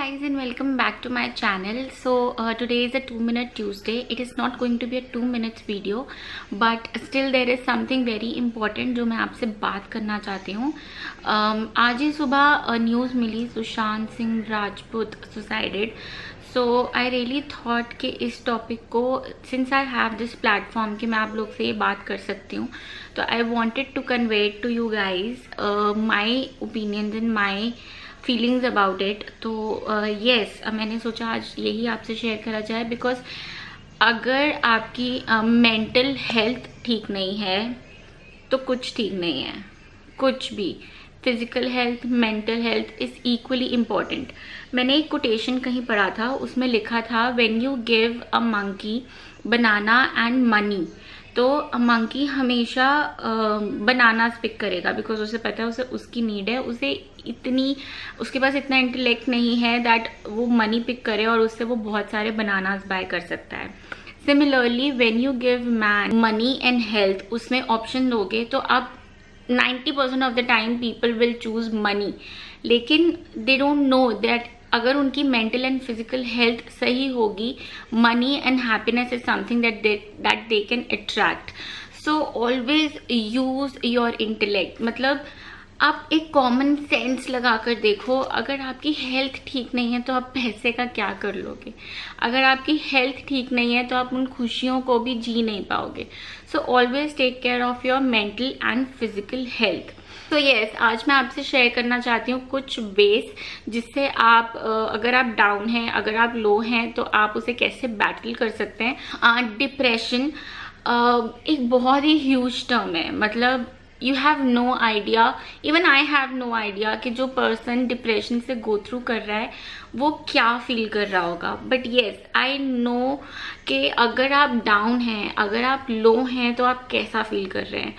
guys and welcome back to my channel. So today is a 2-minute Tuesday. It is not going to be a 2 minutes video, but still there is something very important जो मैं आपसे बात करना चाहती हूँ. आज ही सुबह न्यूज़ मिली Sushant Singh Rajput suicided. So I really thought कि इस टॉपिक को since I have this platform कि मैं आप लोग से ये बात कर सकती हूँ, तो I wanted to convey to you guys my opinions and my feelings about it. तो येस मैंने सोचा आज यही आपसे शेयर करा जाए, बिकॉज अगर आपकी मेंटल हेल्थ ठीक नहीं है तो कुछ ठीक नहीं है. कुछ भी, physical health, mental health is equally important. मैंने एक कोटेशन कहीं पढ़ा था, उसमें लिखा था when you give a monkey banana and money, तो मंकी हमेशा बनाना पिक करेगा बिकॉज उसे पता है उसे उसकी नीड है. उसके पास इतना इंटेलेक्ट नहीं है दैट वो मनी पिक करे और उससे वो बहुत सारे बनानास बाय कर सकता है. Similarly when you give man money and health, उसमें ऑप्शन दोगे तो आप 90% of the time people will choose money, लेकिन दे डोंट नो दैट अगर उनकी मेंटल एंड फिजिकल हेल्थ सही होगी, money and happiness is something that they can attract. So always use your intellect. मतलब आप एक कॉमन सेंस लगाकर देखो. अगर आपकी हेल्थ ठीक नहीं है तो आप पैसे का क्या कर लोगे? अगर आपकी हेल्थ ठीक नहीं है तो आप उन खुशियों को भी जी नहीं पाओगे. So always take care of your mental and physical health. तो येस, आज मैं आपसे शेयर करना चाहती हूँ कुछ वेज जिससे आप अगर आप डाउन हैं, अगर आप लो हैं, तो आप उसे कैसे बैटल कर सकते हैं. डिप्रेशन एक बहुत ही ह्यूज टर्म है. मतलब you have no idea, even I have no idea कि जो पर्सन डिप्रेशन से गो थ्रू कर रहा है वो क्या फील कर रहा होगा. बट येस, आई नो कि अगर आप डाउन हैं, अगर आप लो हैं, तो आप कैसा फील कर रहे हैं.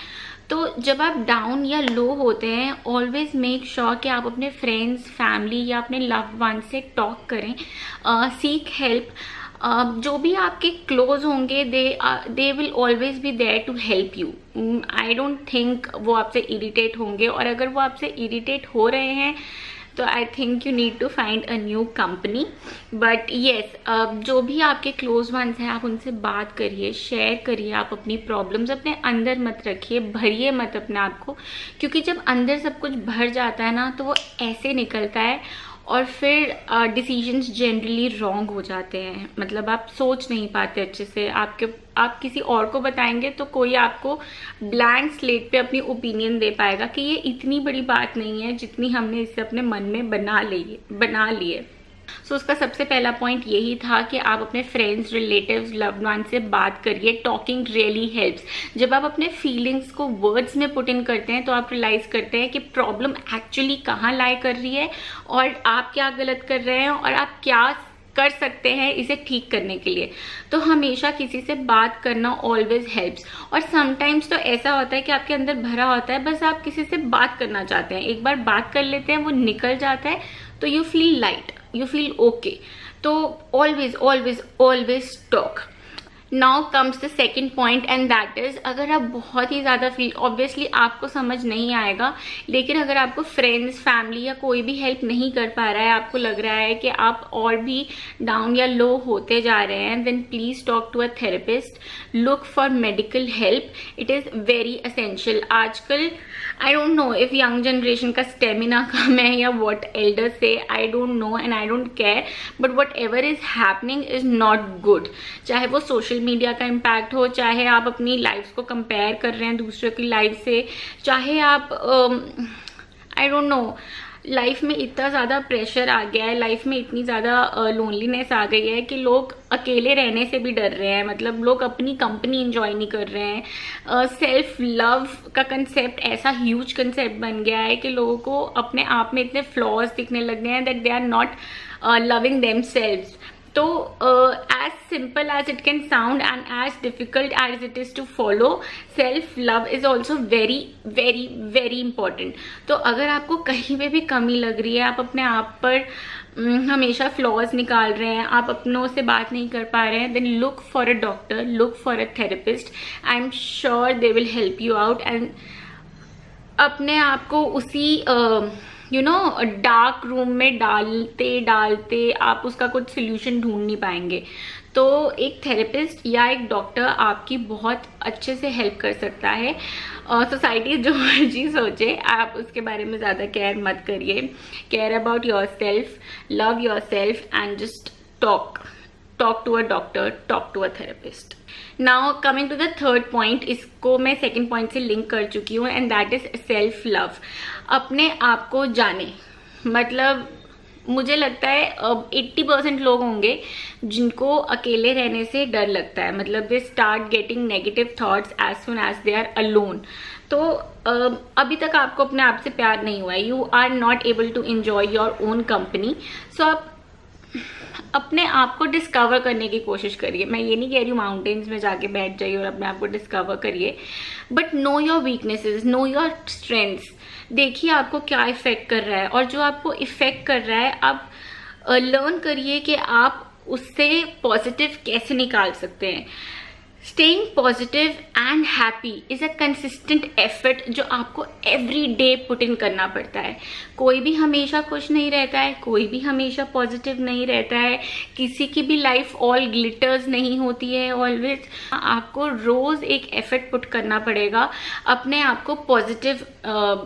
तो जब आप डाउन या लो होते हैं, ऑलवेज मेक श्योर कि आप अपने फ्रेंड्स, फैमिली या अपने लव्ड वन से टॉक करें, सीक हेल्प. जो भी आपके क्लोज होंगे they will always be there to help you. I don't think वो आपसे इरिटेट होंगे, और अगर वो आपसे इरिटेट हो रहे हैं तो I think you need to find a new company. But yes, जो भी आपके क्लोज वंस हैं आप उनसे बात करिए, शेयर करिए. आप अपनी प्रॉब्लम्स अपने अंदर मत रखिए, भरिए मत अपने आप को, क्योंकि जब अंदर सब कुछ भर जाता है ना तो वो ऐसे निकलता है और फिर डिसीजंस जनरली रॉन्ग हो जाते हैं. मतलब आप सोच नहीं पाते अच्छे से. आप किसी और को बताएंगे तो कोई आपको ब्लैंक स्लेट पे अपनी ओपिनियन दे पाएगा कि ये इतनी बड़ी बात नहीं है जितनी हमने इससे अपने मन में बना ली है. सो उसका सबसे पहला पॉइंट यही था कि आप अपने फ्रेंड्स, रिलेटिव्स, लव्ड वन से बात करिए. Talking really helps. जब आप अपने फीलिंग्स को वर्ड्स में पुट इन करते हैं तो आप रियलाइज करते हैं कि प्रॉब्लम एक्चुअली कहाँ लाई कर रही है और आप क्या गलत कर रहे हैं और आप क्या कर सकते हैं इसे ठीक करने के लिए. तो हमेशा किसी से बात करना ऑलवेज हेल्प्स. और समटाइम्स तो ऐसा होता है कि आपके अंदर भरा होता है, बस आप किसी से बात करना चाहते हैं, एक बार बात कर लेते हैं, वो निकल जाता है, तो you feel light, you feel okay. तो always always always talk. Now comes the second point and that is, अगर आप बहुत ही ज़्यादा फील, ऑब्वियसली आपको समझ नहीं आएगा, लेकिन अगर आपको फ्रेंड्स, फैमिली या कोई भी हेल्प नहीं कर पा रहा है, आपको लग रहा है कि आप और भी डाउन या लो होते जा रहे हैं, then please talk to a therapist. Look for medical help. It is very essential. आजकल I don't know if young generation का स्टेमिना कम है या वॉट एल्डर्स से, I don't know and I don't care, but whatever is happening is not good. चाहे वो social media का impact हो, चाहे आप अपनी लाइफ को कंपेयर कर रहे हैं दूसरों की लाइफ से, चाहे आप आई डोंट नो, लाइफ में इतना ज़्यादा प्रेशर आ गया है, लाइफ में इतनी ज़्यादा लोनलीनेस आ गई है कि लोग अकेले रहने से भी डर रहे हैं. मतलब लोग अपनी कंपनी इंजॉय नहीं कर रहे हैं. सेल्फ लव का कंसेप्ट ऐसा ह्यूज कंसेप्ट बन गया है कि लोगों को अपने आप में इतने फ्लॉज दिखने लग गए हैं that they are not loving themselves. तो as simple as it can sound and as difficult as it is to follow, self love is also very very very important. तो अगर आपको कहीं पे भी कमी लग रही है, आप अपने आप पर हमेशा फ्लॉज निकाल रहे हैं, आप अपनों से बात नहीं कर पा रहे हैं, then look for a doctor, look for a therapist. I am sure they will help you out. And अपने आप को उसी डार्क रूम में डालते डालते आप उसका कुछ सोल्यूशन ढूंढ नहीं पाएंगे। तो एक थेरेपिस्ट या एक डॉक्टर आपकी बहुत अच्छे से हेल्प कर सकता है। सोसाइटी जो मर्जी सोचे, आप उसके बारे में ज़्यादा केयर मत करिए। Care about yourself, love yourself and just talk to a doctor, talk to a therapist. Now coming to the third point, इसको मैं सेकेंड पॉइंट से लिंक कर चुकी हूँ, and that is self love. अपने आप को जाने, मतलब मुझे लगता है 80% लोग होंगे जिनको अकेले रहने से डर लगता है, मतलब they start getting negative thoughts as soon as they are alone. तो अभी तक आपको अपने आप से प्यार नहीं हुआ, you are not able to enjoy your own company. So आप अपने आप को डिस्कवर करने की कोशिश करिए। मैं ये नहीं कह रही हूँ माउंटेन्स में जाके बैठ जाइए और अपने आप को डिस्कवर करिए, but know your weaknesses, know your strengths. देखिए आपको क्या इफेक्ट कर रहा है, और जो आपको इफेक्ट कर रहा है आप लर्न करिए कि आप उससे पॉजिटिव कैसे निकाल सकते हैं। Staying positive and happy is a consistent effort जो आपको एवरी डे पुट इन करना पड़ता है। कोई भी हमेशा खुश नहीं रहता है, कोई भी हमेशा पॉजिटिव नहीं रहता है, किसी की भी लाइफ ऑल ग्लिटर्स नहीं होती है ऑलवेज। आपको रोज एक एफर्ट पुट करना पड़ेगा अपने आप को पॉजिटिव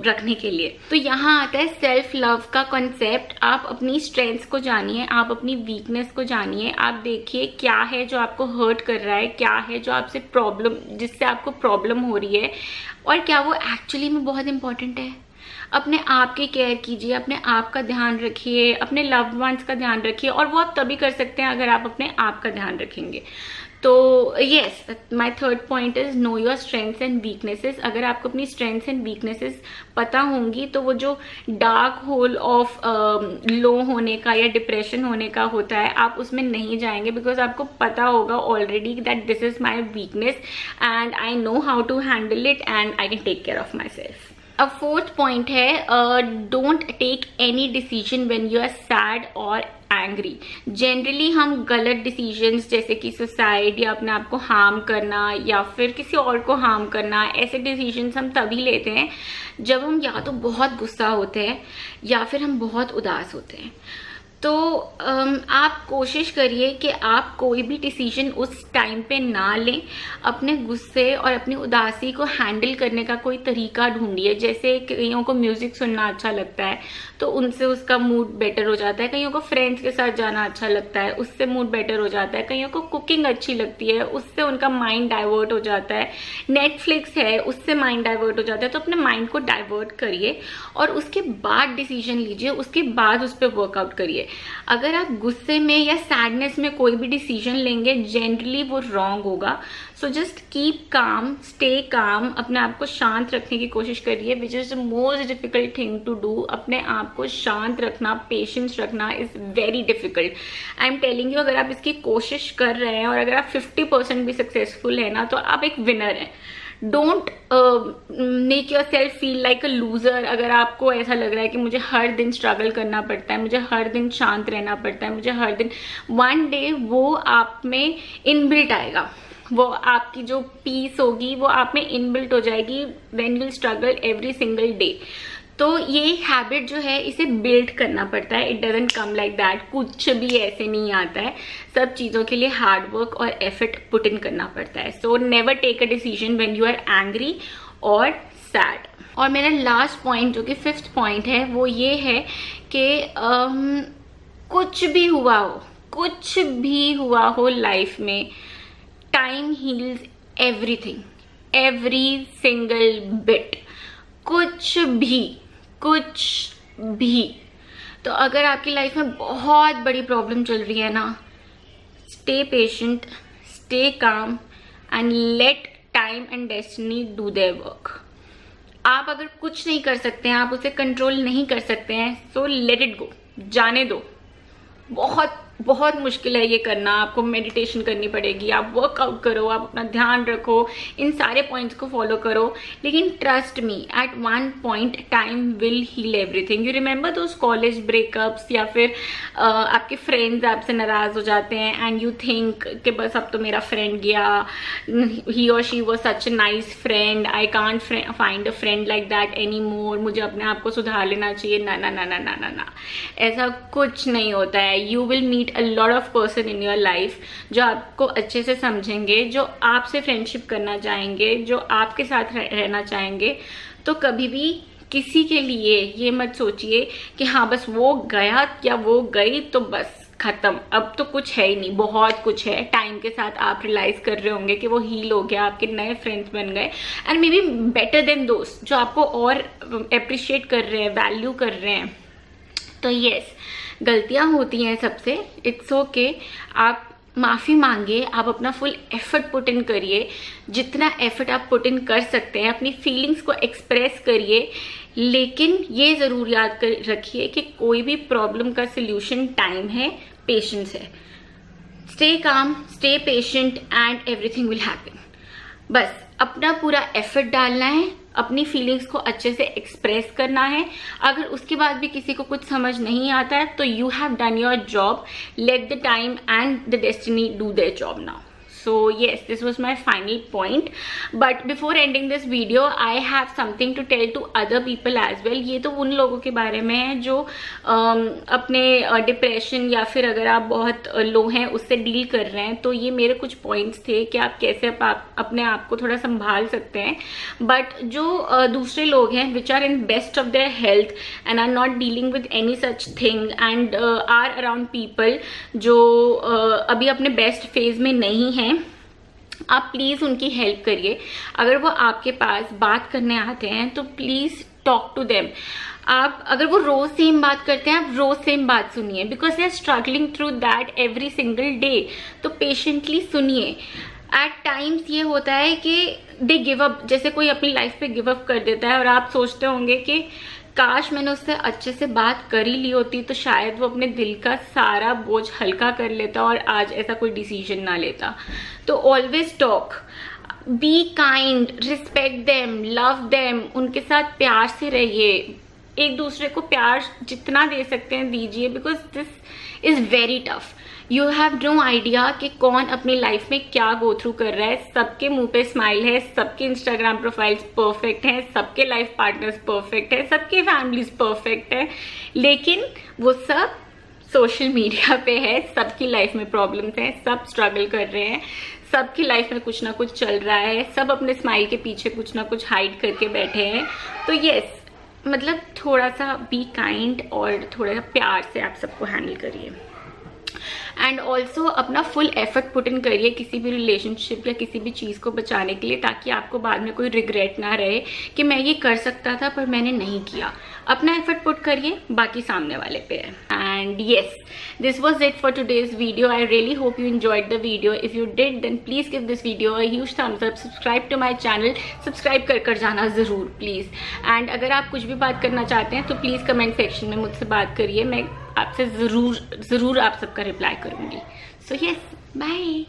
रखने के लिए। तो यहाँ आता है सेल्फ लव का कॉन्सेप्ट। आप अपनी स्ट्रेंथ्स को जानिए, आप अपनी वीकनेस को जानिए, आप देखिए क्या है जो आपको हर्ट कर रहा है, क्या है जो आपसे प्रॉब्लम, जिससे आपको प्रॉब्लम हो रही है, और क्या वो एक्चुअली में बहुत इंपॉर्टेंट है। अपने आप की केयर कीजिए, अपने आप का ध्यान रखिए, अपने लव्ड वंस का ध्यान रखिए, और वो आप तभी कर सकते हैं अगर आप अपने आप का ध्यान रखेंगे। तो yes, my third point is know your strengths and weaknesses. अगर आपको अपनी स्ट्रेंथ्स एंड वीकनेसेस पता होंगी तो वो जो डार्क होल ऑफ लो होने का या डिप्रेशन होने का होता है, आप उसमें नहीं जाएंगे, बिकॉज आपको पता होगा already that this is my weakness and I know how to handle it and I can take care of myself. अब फोर्थ पॉइंट है, don't take any decision when you are sad और angry. Generally हम गलत decisions जैसे कि suicide या अपने आप को हार्म करना या फिर किसी और को हार्म करना, ऐसे डिसीजंस हम तभी लेते हैं जब हम या तो बहुत गुस्सा होते हैं या फिर हम बहुत उदास होते हैं। तो आप कोशिश करिए कि आप कोई भी डिसीजन उस टाइम पे ना लें। अपने गुस्से और अपनी उदासी को हैंडल करने का कोई तरीका ढूंढिए। जैसे कईयों को म्यूजिक सुनना अच्छा लगता है तो उनसे उसका मूड बेटर हो जाता है, कईयों को फ्रेंड्स के साथ जाना अच्छा लगता है, उससे मूड बेटर हो जाता है, कईयों को कुकिंग अच्छी लगती है, उससे उनका माइंड डाइवर्ट हो जाता है, नेटफ्लिक्स है उससे माइंड डाइवर्ट हो जाता है। तो अपने माइंड को डाइवर्ट करिए और उसके बाद डिसीजन लीजिए, उसके बाद उस पर वर्कआउट करिए। अगर आप गुस्से में या सैडनेस में कोई भी डिसीजन लेंगे, जनरली वो रॉन्ग होगा। So just keep calm, stay calm, अपने आप को शांत रखने की कोशिश करिए, which is the most difficult thing to do. अपने आप को शांत रखना, पेशेंस रखना is very difficult. I am telling you, अगर आप इसकी कोशिश कर रहे हैं और अगर आप 50% भी सक्सेसफुल है ना, तो आप एक विनर हैं। Don't make your self feel like a loser. अगर आपको ऐसा लग रहा है कि मुझे हर दिन स्ट्रगल करना पड़ता है, मुझे हर दिन शांत रहना पड़ता है, मुझे हर दिन, वन डे वो आप में इनबिल्ट आएगा, वो आपकी जो पीस होगी वो आप में इनबिल्ट हो जाएगी when you struggle every single day. तो ये हैबिट जो है इसे बिल्ड करना पड़ता है, it doesn't come like that. कुछ भी ऐसे नहीं आता है, सब चीज़ों के लिए हार्ड वर्क और एफर्ट पुट इन करना पड़ता है। So never take a decision when you are angry और सैड। और मेरा लास्ट पॉइंट जो कि 5th पॉइंट है वो ये है कि कुछ भी हुआ हो लाइफ में, time heals everything, every single bit. कुछ भी। तो अगर आपकी लाइफ में बहुत बड़ी प्रॉब्लम चल रही है ना, stay patient, stay calm and let time and destiny do their work. आप अगर कुछ नहीं कर सकते हैं, आप उसे कंट्रोल नहीं कर सकते हैं, सो लेट इट गो, जाने दो। बहुत बहुत मुश्किल है ये करना, आपको मेडिटेशन करनी पड़ेगी, आप वर्कआउट करो, आप अपना ध्यान रखो, इन सारे पॉइंट्स को फॉलो करो, लेकिन trust me at one point time will heal everything. You remember those college breakups, या फिर आपके फ्रेंड्स आपसे नाराज हो जाते हैं एंड यू थिंक कि बस अब तो मेरा फ्रेंड गया, ही और she was such a nice friend, I can't find a friend like that any more, मुझे अपने आप को सुधार लेना चाहिए। ना ना ना ना ना ना ना, ऐसा कुछ नहीं होता है। You will meet a lot of person in your life जो आपको अच्छे से समझेंगे, जो आपसे फ्रेंडशिप करना चाहेंगे, जो आपके साथ रहना चाहेंगे। तो कभी भी किसी के लिए ये मत सोचिए कि हाँ बस वो गया या वो गई तो बस खत्म, अब तो कुछ है ही नहीं। बहुत कुछ है। टाइम के साथ आप रियलाइज कर रहे होंगे कि वो हील हो गया, आपके नए फ्रेंड्स बन गए, and may be better than दोस्त जो आपको और अप्रिशिएट कर रहे हैं, वैल्यू कर रहे हैं। तो यस, गलतियां होती हैं सबसे, इट्स ओके। आप माफ़ी मांगिए, आप अपना फुल एफर्ट पुट इन करिए, जितना एफर्ट आप पुट इन कर सकते हैं, अपनी फीलिंग्स को एक्सप्रेस करिए, लेकिन ये ज़रूर याद कर रखिए कि कोई भी प्रॉब्लम का सल्यूशन टाइम है, पेशेंस है। Stay calm, stay patient and everything will happen. बस अपना पूरा एफर्ट डालना है, अपनी फीलिंग्स को अच्छे से एक्सप्रेस करना है। अगर उसके बाद भी किसी को कुछ समझ नहीं आता है तो you have done your job, let the time and the destiny do their job now. So yes, this was my final point, but before ending this video I have something to tell to other people as well। ये तो उन लोगों के बारे में है जो अपने डिप्रेशन या फिर अगर आप बहुत लो हैं उससे डील कर रहे हैं। तो ये मेरे कुछ पॉइंट्स थे कि आप कैसे अपने आप को थोड़ा संभाल सकते हैं। बट जो दूसरे लोग हैं which are in best of their health and are not dealing with any such thing and are around people जो अभी अपने बेस्ट फेज में नहीं हैं, आप प्लीज़ उनकी हेल्प करिए। अगर वो आपके पास बात करने आते हैं तो प्लीज़ टॉक टू देम। आप अगर वो रोज सेम बात करते हैं, आप रोज सेम बात सुनिए, because they are struggling through that every single day. तो पेशेंटली सुनिए। एट टाइम्स ये होता है कि दे गिव अप, जैसे कोई अपनी लाइफ पे गिव अप कर देता है और आप सोचते होंगे कि काश मैंने उससे अच्छे से बात कर ही ली होती तो शायद वो अपने दिल का सारा बोझ हल्का कर लेता और आज ऐसा कोई डिसीजन ना लेता। तो always talk, be kind, respect them, love them, उनके साथ प्यार से रहिए। एक दूसरे को प्यार जितना दे सकते हैं दीजिए, because this is very tough. You have no idea कि कौन अपनी लाइफ में क्या गो थ्रू कर रहा है। सबके मुंह पे स्माइल है, सबके इंस्टाग्राम प्रोफाइल्स परफेक्ट हैं, सबके लाइफ पार्टनर्स परफेक्ट है, सबके फैमिलीज परफेक्ट है, लेकिन वो सब सोशल मीडिया पे है। सबकी लाइफ में प्रॉब्लम्स हैं, सब स्ट्रगल कर रहे हैं, सबकी लाइफ में कुछ ना कुछ चल रहा है, सब अपने स्माइल के पीछे कुछ ना कुछ हाइड करके बैठे हैं। तो यस, मतलब थोड़ा सा बी काइंड और थोड़ा सा प्यार से आप सबको हैंडल करिए। एंड ऑल्सो अपना फुल एफर्ट पुट इन करिए किसी भी रिलेशनशिप या किसी भी चीज़ को बचाने के लिए, ताकि आपको बाद में कोई रिग्रेट ना रहे कि मैं ये कर सकता था पर मैंने नहीं किया। अपना एफर्ट पुट करिए, बाकी सामने वाले पे है। And yes, this was it for today's video. I really hope you enjoyed the video. If you did, then please give this video a huge thumbs up. Subscribe to my channel. Subscribe कर जाना ज़रूर please. And अगर आप कुछ भी बात करना चाहते हैं तो प्लीज़ कमेंट सेक्शन में मुझसे बात करिए, मैं आपसे ज़रूर आप सबका रिप्लाई करूँगी। So yes, bye.